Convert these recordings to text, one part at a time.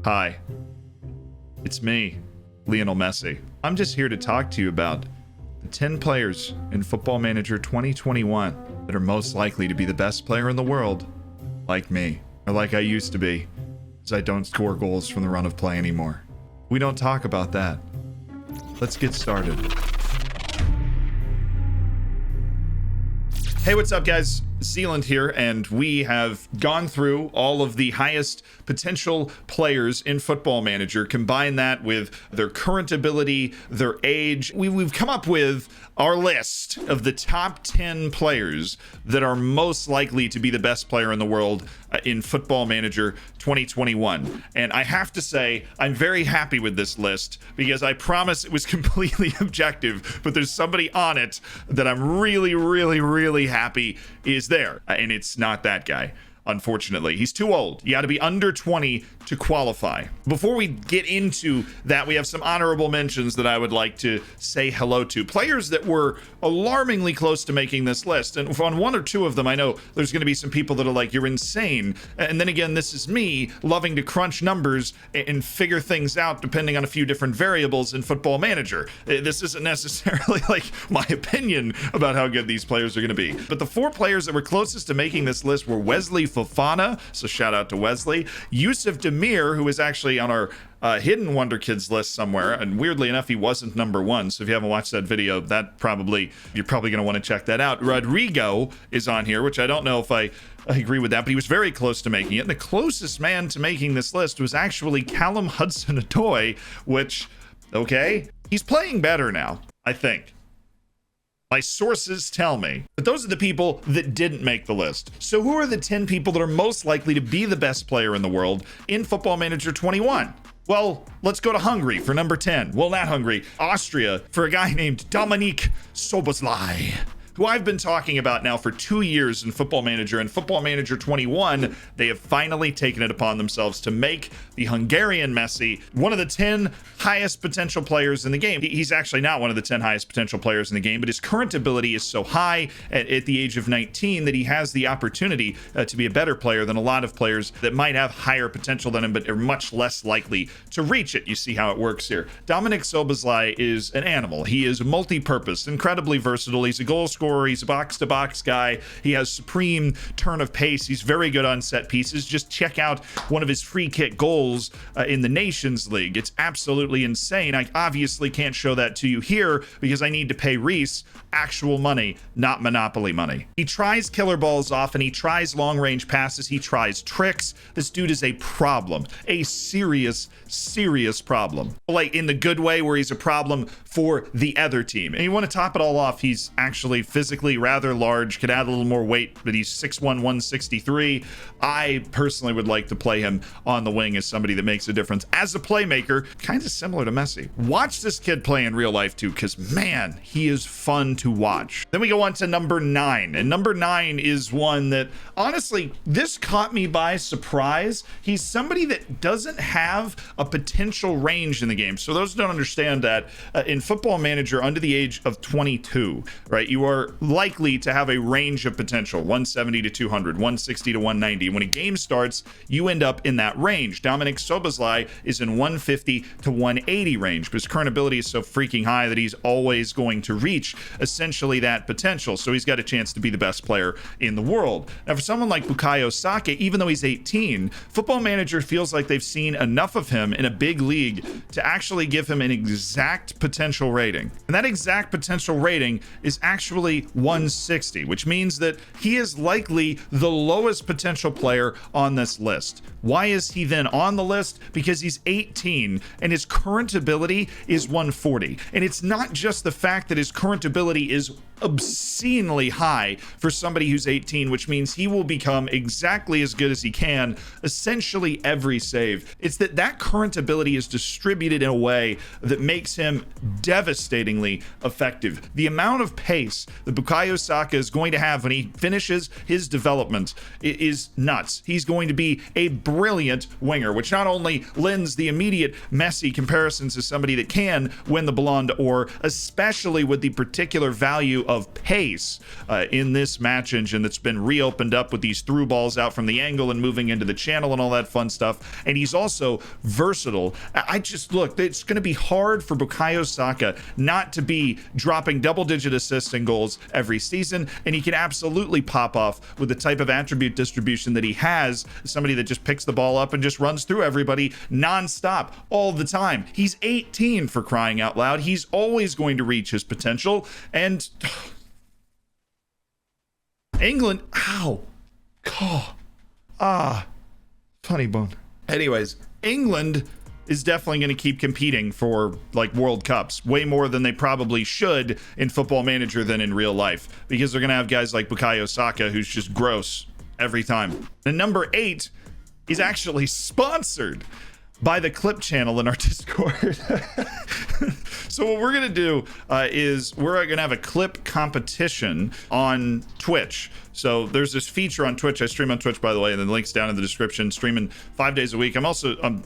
Hi, it's me, Lionel Messi. I'm just here to talk to you about the 10 players in Football Manager 2021 that are most likely to be the best player in the world, like me, or like I used to be, as I don't score goals from the run of play anymore. We don't talk about that. Let's get started. Hey, what's up, guys? Zealand here, and we have gone through all of the highest potential players in Football Manager, combine that with their current ability, their age. We've come up with our list of the top 10 players that are most likely to be the best player in the world in Football Manager 2021. And I have to say, I'm very happy with this list because I promise it was completely objective, but there's somebody on it that I'm really happy is there, and it's not that guy. Unfortunately, he's too old. You got to be under 20 to qualify. Before we get into that, we have some honorable mentions that I would like to say hello to. Players that were alarmingly close to making this list. And on one or two of them, I know there's going to be some people that are like, you're insane. And then again, this is me loving to crunch numbers and figure things out depending on a few different variables in Football Manager. This isn't necessarily like my opinion about how good these players are going to be. But the 4 players that were closest to making this list were Wesley Fofana, so shout out to Wesley, Yusuf Demir, who is actually on our hidden Wonder Kids list somewhere, and weirdly enough, he wasn't number 1. So if you haven't watched that video, you're probably going to want to check that out. Rodrigo is on here, which I don't know if I agree with that, but he was very close to making it. And the closest man to making this list was actually Callum Hudson-Odoi, which, okay, he's playing better now, I think. My sources tell me. But those are the people that didn't make the list. So who are the 10 people that are most likely to be the best player in the world in Football Manager 21? Well, let's go to Hungary for number 10. Well, not Hungary, Austria, for a guy named Dominik Szoboszlai, who I've been talking about now for 2 years in Football Manager. And Football Manager 21, they have finally taken it upon themselves to make the Hungarian Messi one of the 10 highest potential players in the game. He's actually not one of the 10 highest potential players in the game, but his current ability is so high at the age of 19 that he has the opportunity to be a better player than a lot of players that might have higher potential than him, but are much less likely to reach it. You see how it works here. Dominik Szoboszlai is an animal. He is multi-purpose, incredibly versatile. He's a goal scorer. He's a box-to-box guy. He has supreme turn of pace. He's very good on set pieces. Just check out one of his free kick goals in the Nations League. It's absolutely insane. I obviously can't show that to you here because I need to pay Reese actual money, not Monopoly money. He tries killer balls off and he tries long-range passes. He tries tricks. This dude is a problem, a serious problem. Like in the good way where he's a problem for the other team. And you want to top it all off, he's actually physically rather large, could add a little more weight, but he's 6'1", 163. I personally would like to play him on the wing as somebody that makes a difference as a playmaker, kind of similar to Messi. Watch this kid play in real life too, because man, he is fun to watch. Then we go on to number 9, and number 9 is one that honestly, this caught me by surprise. He's somebody that doesn't have a potential range in the game. So those who don't understand that, in Football Manager under the age of 22, right, you are likely to have a range of potential, 170 to 200, 160 to 190. When a game starts, you end up in that range. Dominik Szoboszlai is in 150 to 180 range, but his current ability is so freaking high that he's always going to reach essentially that potential. So he's got a chance to be the best player in the world. Now, for someone like Bukayo, even though he's 18, Football Manager feels like they've seen enough of him in a big league to actually give him an exact potential rating. And that exact potential rating is actually 160, which means that he is likely the lowest potential player on this list. Why is he then on the list? Because he's 18 and his current ability is 140. And it's not just the fact that his current ability is obscenely high for somebody who's 18, which means he will become exactly as good as he can essentially every save. It's that current ability is distributed in a way that makes him devastatingly effective. The amount of pace that Bukayo Saka is going to have when he finishes his development is nuts. He's going to be a brilliant winger, which not only lends the immediate Messi comparisons to somebody that can win the Ballon D'Or, especially with the particular value value of pace in this match engine that's been reopened up with these through balls out from the angle and moving into the channel and all that fun stuff. And he's also versatile. I just look, it's going to be hard for Bukayo Saka not to be dropping double-digit assists and goals every season, and he can absolutely pop off with the type of attribute distribution that he has. Somebody that just picks the ball up and just runs through everybody non-stop all the time. He's 18, for crying out loud. He's always going to reach his potential. And England, ow, funny bone. Anyways, England is definitely going to keep competing for like World Cups way more than they probably should in Football Manager than in real life, because they're going to have guys like Bukayo Saka, who's just gross every time. And number 8 is actually sponsored by the Clip channel in our Discord. So what we're going to do is we're going to have a clip competition on Twitch. So there's this feature on Twitch. I stream on Twitch, by the way, and then the link's down in the description. Streaming 5 days a week. I'm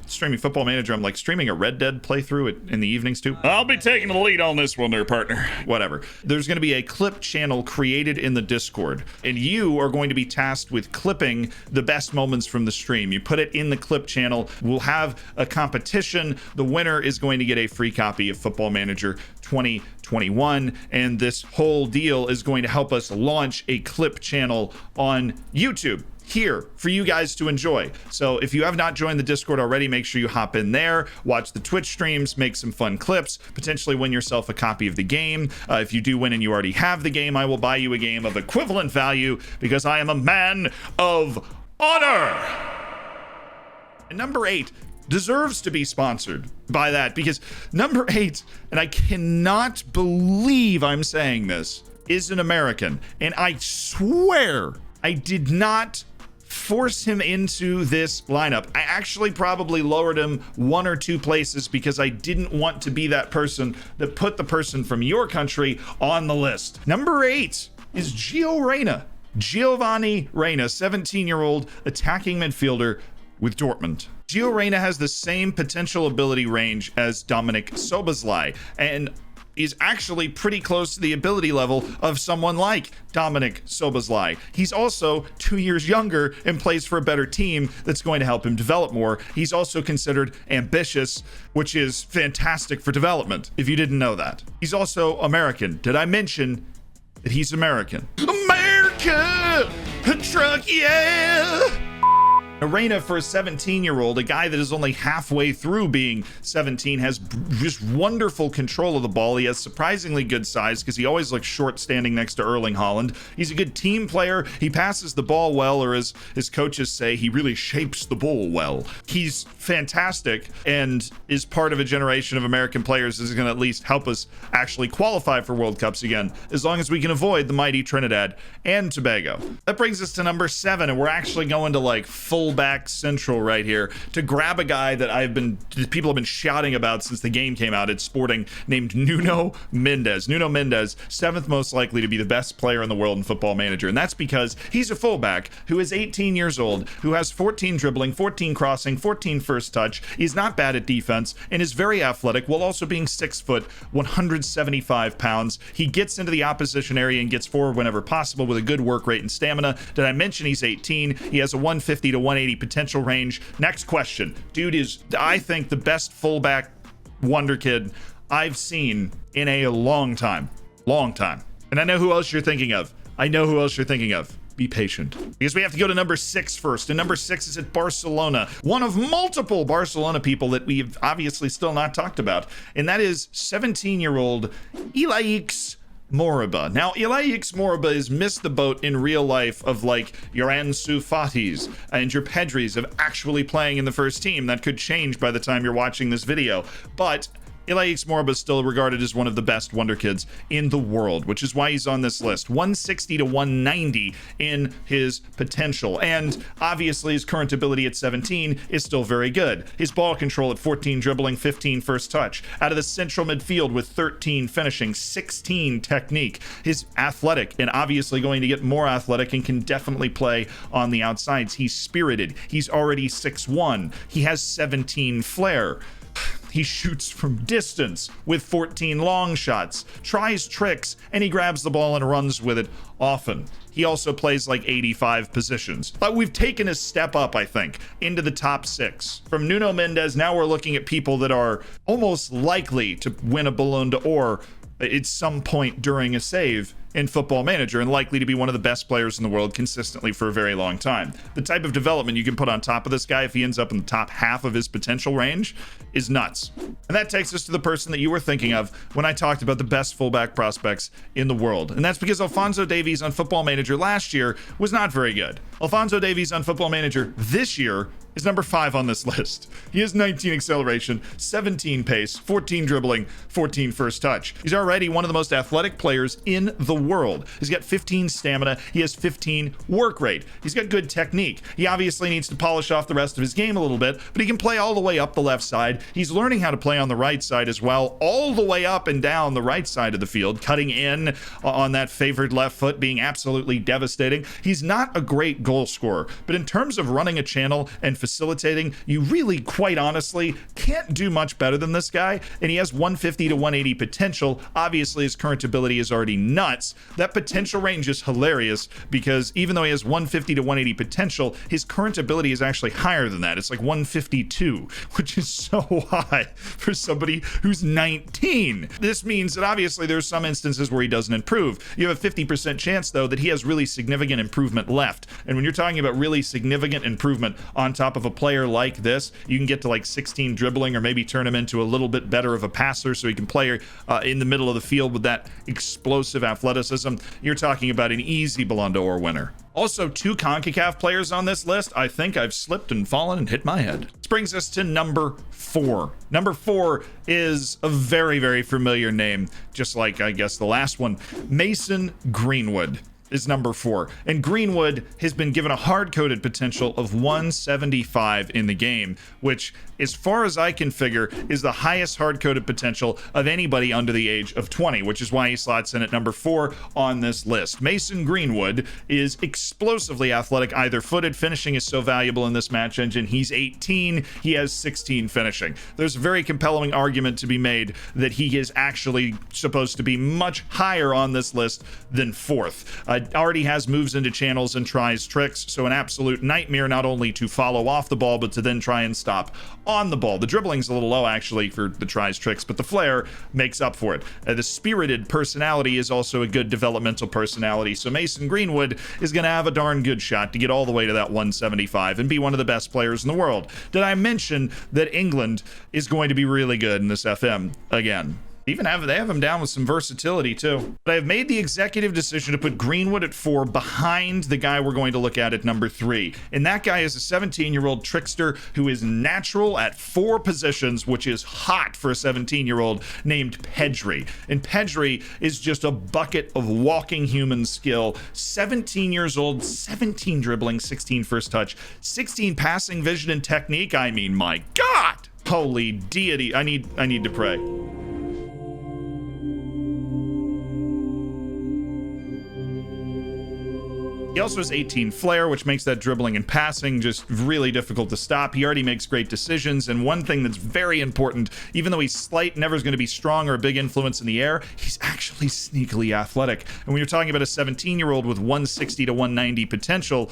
streaming Football Manager. I'm like streaming a Red Dead playthrough in the evenings too. I'll be taking the lead on this one there, partner. Whatever. There's going to be a clip channel created in the Discord, and you are going to be tasked with clipping the best moments from the stream. You put it in the clip channel. We'll have a competition. The winner is going to get a free copy of Football Manager 2021, and this whole deal is going to help us launch a clip channel on YouTube here for you guys to enjoy. So if you have not joined the Discord already, make sure you hop in there, watch the Twitch streams, make some fun clips, potentially win yourself a copy of the game. If you do win and you already have the game, I will buy you a game of equivalent value, because I am a man of honor. And number 8 deserves to be sponsored by that, because number 8, and I cannot believe I'm saying this, is an American. And I swear I did not force him into this lineup. I actually probably lowered him 1 or 2 places because I didn't want to be that person that put the person from your country on the list. Number 8 is Giovanni Reyna, 17-year-old attacking midfielder with Dortmund. Gio Reyna has the same potential ability range as Dominik Szoboszlai, and is actually pretty close to the ability level of someone like Dominik Szoboszlai. He's also 2 years younger and plays for a better team that's going to help him develop more. He's also considered ambitious, which is fantastic for development, if you didn't know that. He's also American. Did I mention that he's American? America! Truck, yeah! Reyna, for a 17-year-old, a guy that is only halfway through being 17, has just wonderful control of the ball. He has surprisingly good size because he always looks short standing next to Erling Haaland. He's a good team player. He passes the ball well, or as his coaches say, he really shapes the ball well. He's fantastic and is part of a generation of American players that is going to at least help us actually qualify for World Cups again, as long as we can avoid the mighty Trinidad and Tobago. That brings us to number 7, and we're actually going to like fullback central right here to grab a guy that people have been shouting about since the game came out at Sporting, named Nuno Mendez. Nuno Mendez, 7th most likely to be the best player in the world in Football Manager, and that's because he's a fullback who is 18 years old, who has 14 dribbling, 14 crossing, 14 first touch. He's not bad at defense and is very athletic while also being 6 foot, 175 pounds. He gets into the opposition area and gets forward whenever possible with a good work rate and stamina. Did I mention he's 18? He has a 150 to 180 potential range. Next question. Dude is, I think, the best fullback wonder kid I've seen in a long time. And I know who else you're thinking of. Be patient, because we have to go to number 6 first. And number 6 is at Barcelona, one of multiple Barcelona people that we've obviously still not talked about, and that is 17-year-old Ilaix Moriba. Now, Ilaix Moriba has missed the boat in real life of like your Ansu Fatis and your Pedris of actually playing in the first team. That could change by the time you're watching this video, but Ilaix Moriba is still regarded as one of the best wonder kids in the world, which is why he's on this list. 160 to 190 in his potential. And obviously his current ability at 17 is still very good. His ball control at 14 dribbling, 15 first touch. Out of the central midfield with 13 finishing, 16 technique. His athletic, and obviously going to get more athletic, and can definitely play on the outsides. He's spirited. He's already 6'1". He has 17 flair. He shoots from distance with 14 long shots, tries tricks, and he grabs the ball and runs with it often. He also plays like 85 positions. But we've taken a step up, I think, into the top 6. From Nuno Mendez, now we're looking at people that are almost likely to win a Ballon D'Or at some point during a save in Football Manager, and likely to be one of the best players in the world consistently for a very long time. The type of development you can put on top of this guy if he ends up in the top half of his potential range is nuts. And that takes us to the person that you were thinking of when I talked about the best fullback prospects in the world. And that's because Alfonzo Davies on Football Manager last year was not very good. Alfonzo Davies on Football Manager this year is number 5 on this list. He has 19 acceleration, 17 pace, 14 dribbling, 14 first touch. He's already one of the most athletic players in the world. He's got 15 stamina. He has 15 work rate. He's got good technique. He obviously needs to polish off the rest of his game a little bit, but he can play all the way up the left side. He's learning how to play on the right side as well, all the way up and down the right side of the field, cutting in on that favored left foot, being absolutely devastating. He's not a great goal scorer, but in terms of running a channel and facilitating, you really, quite honestly, can't do much better than this guy. And he has 150 to 180 potential. Obviously, his current ability is already nuts. That potential range is hilarious because even though he has 150 to 180 potential, his current ability is actually higher than that. It's like 152, which is so high for somebody who's 19. This means that obviously there's some instances where he doesn't improve. You have a 50% chance, though, that he has really significant improvement left. And when you're talking about really significant improvement on top of a player like this, you can get to like 16 dribbling, or maybe turn him into a little bit better of a passer so he can play in the middle of the field with that explosive athleticism. You're talking about an easy Ballon D'Or winner. Also, 2 CONCACAF players on this list. I think I've slipped and fallen and hit my head. This brings us to number 4. Number 4 is a very, very familiar name, just like, I guess, the last one. Mason Greenwood is number 4. And Greenwood has been given a hard-coded potential of 175 in the game, which, as far as I can figure, is the highest hard-coded potential of anybody under the age of 20, which is why he slots in at number 4 on this list. Mason Greenwood is explosively athletic, either-footed. Finishing is so valuable in this match engine. He's 18. He has 16 finishing. There's a very compelling argument to be made that he is actually supposed to be much higher on this list than 4th. Already has moves into channels and tries tricks, so an absolute nightmare not only to follow off the ball, but to then try and stop on the ball. The dribbling's a little low, actually, for the tries tricks, but the flair makes up for it. The spirited personality is also a good developmental personality, so Mason Greenwood is going to have a darn good shot to get all the way to that 175 and be one of the best players in the world. Did I mention that England is going to be really good in this FM again? They have him down with some versatility too. But I've made the executive decision to put Greenwood at 4 behind the guy we're going to look at number 3. And that guy is a 17-year-old trickster who is natural at 4 positions, which is hot for a 17-year-old, named Pedro. And Pedro is just a bucket of walking human skill. 17 years old, 17 dribbling, 16 first touch, 16 passing vision and technique. I mean, my God! Holy deity. I need to pray. He also has 18 flair, which makes that dribbling and passing just really difficult to stop. He already makes great decisions, and one thing that's very important, even though he's slight, never is going to be strong or a big influence in the air, he's actually sneakily athletic. And when you're talking about a 17-year-old with 160 to 190 potential,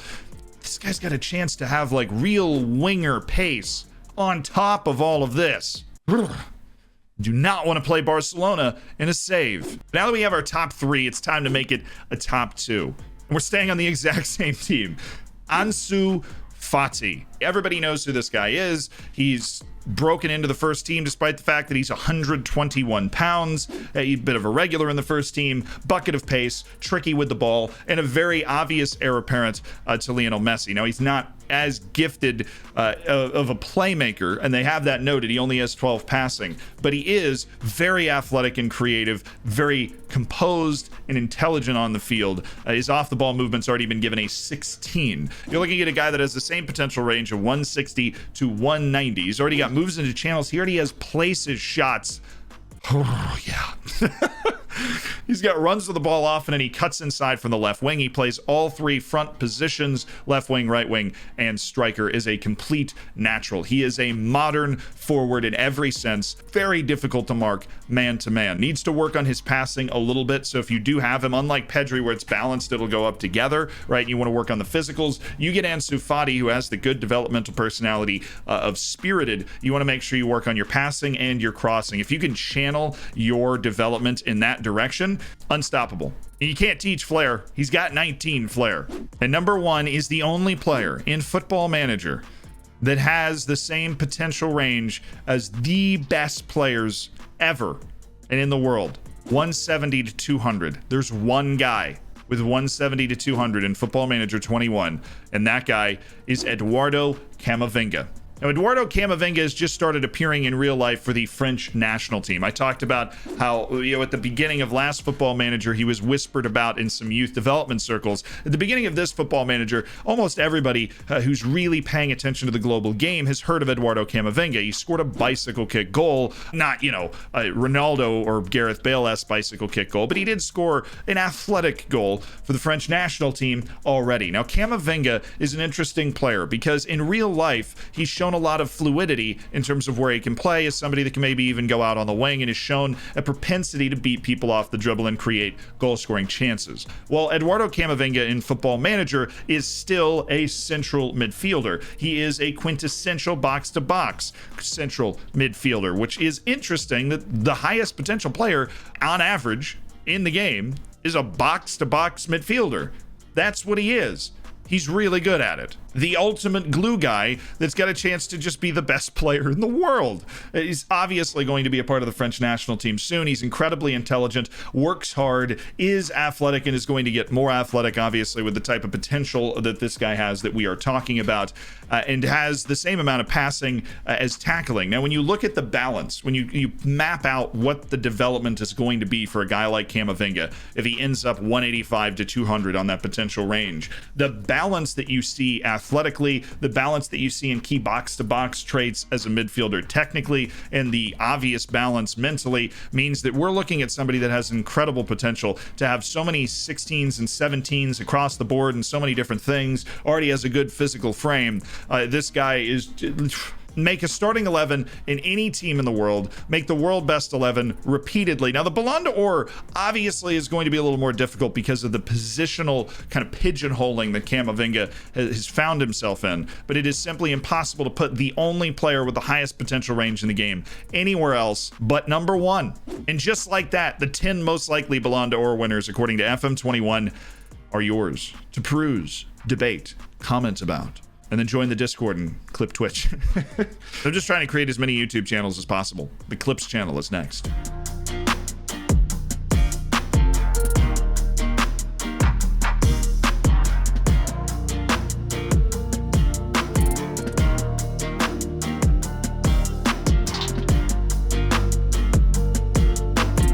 this guy's got a chance to have like real winger pace on top of all of this. Do not want to play Barcelona in a save. Now that we have our top 3, it's time to make it a top 2. We're staying on the exact same team. Ansu Fati. Everybody knows who this guy is. He's broken into the first team despite the fact that he's 121 pounds, a bit of a regular in the first team, bucket of pace, tricky with the ball, and a very obvious heir apparent to Lionel Messi. Now, he's not as gifted of a playmaker, and they have that noted. He only has 12 passing, but he is very athletic and creative, very composed and intelligent on the field. His off-the-ball movement's already been given a 16. You're looking at a guy that has the same potential range of 160 to 190. He's already got moves into channels. He already has places shots. Oh, yeah. He's got runs with the ball often, and he cuts inside from the left wing. He plays all three front positions, left wing, right wing, and striker. Is a complete natural. He is a modern forward in every sense. Very difficult to mark man to man. Needs to work on his passing a little bit. So if you do have him, unlike Pedro where it's balanced, it'll go up together, right? You want to work on the physicals. You get Ansu Fati, who has the good developmental personality of Spirited. You want to make sure you work on your passing and your crossing. If you can channel your development in that direction, unstoppable. You can't teach flair. He's got 19 flair. And number one is the only player in Football Manager that has the same potential range as the best players ever and in the world. 170 to 200. There's one guy with 170 to 200 in Football Manager 21, and that guy is Eduardo Camavenga. Now, Eduardo Camavenga has just started appearing in real life for the French national team. I talked about how, at the beginning of last Football Manager, he was whispered about in some youth development circles. At the beginning of this Football Manager, almost everybody who's really paying attention to the global game has heard of Eduardo Camavenga. He scored a bicycle kick goal, not, a Ronaldo or Gareth Bale-esque bicycle kick goal, but he did score an athletic goal for the French national team already. Now, Camavenga is an interesting player because in real life, he's shown a lot of fluidity in terms of where he can play as somebody that can maybe even go out on the wing and has shown a propensity to beat people off the dribble and create goal-scoring chances. Well, Eduardo Camavenga in Football Manager is still a central midfielder. He is a quintessential box-to-box central midfielder, which is interesting that the highest potential player on average in the game is a box-to-box midfielder. That's what he is. He's really good at it. The ultimate glue guy that's got a chance to just be the best player in the world. He's obviously going to be a part of the French national team soon. He's incredibly intelligent, works hard, is athletic, and is going to get more athletic, obviously, with the type of potential that this guy has that we are talking about, and has the same amount of passing as tackling. Now, when you look at the balance, when you map out what the development is going to be for a guy like Camavinga, if he ends up 185 to 200 on that potential range, the balance that you see athletically, the balance that you see in key box-to-box traits as a midfielder technically, and the obvious balance mentally means that we're looking at somebody that has incredible potential to have so many 16s and 17s across the board and so many different things. Already has a good physical frame. This guy is... Make a starting 11 in any team in the world. Make the world best 11 repeatedly. Now, the Ballon D'Or obviously is going to be a little more difficult because of the positional kind of pigeonholing that Camavinga has found himself in. But it is simply impossible to put the only player with the highest potential range in the game anywhere else but number one. And just like that, the 10 most likely Ballon D'Or winners, according to FM21, are yours to peruse, debate, comment about, and then join the Discord and clip Twitch. I'm just trying to create as many YouTube channels as possible. The Clips channel is next.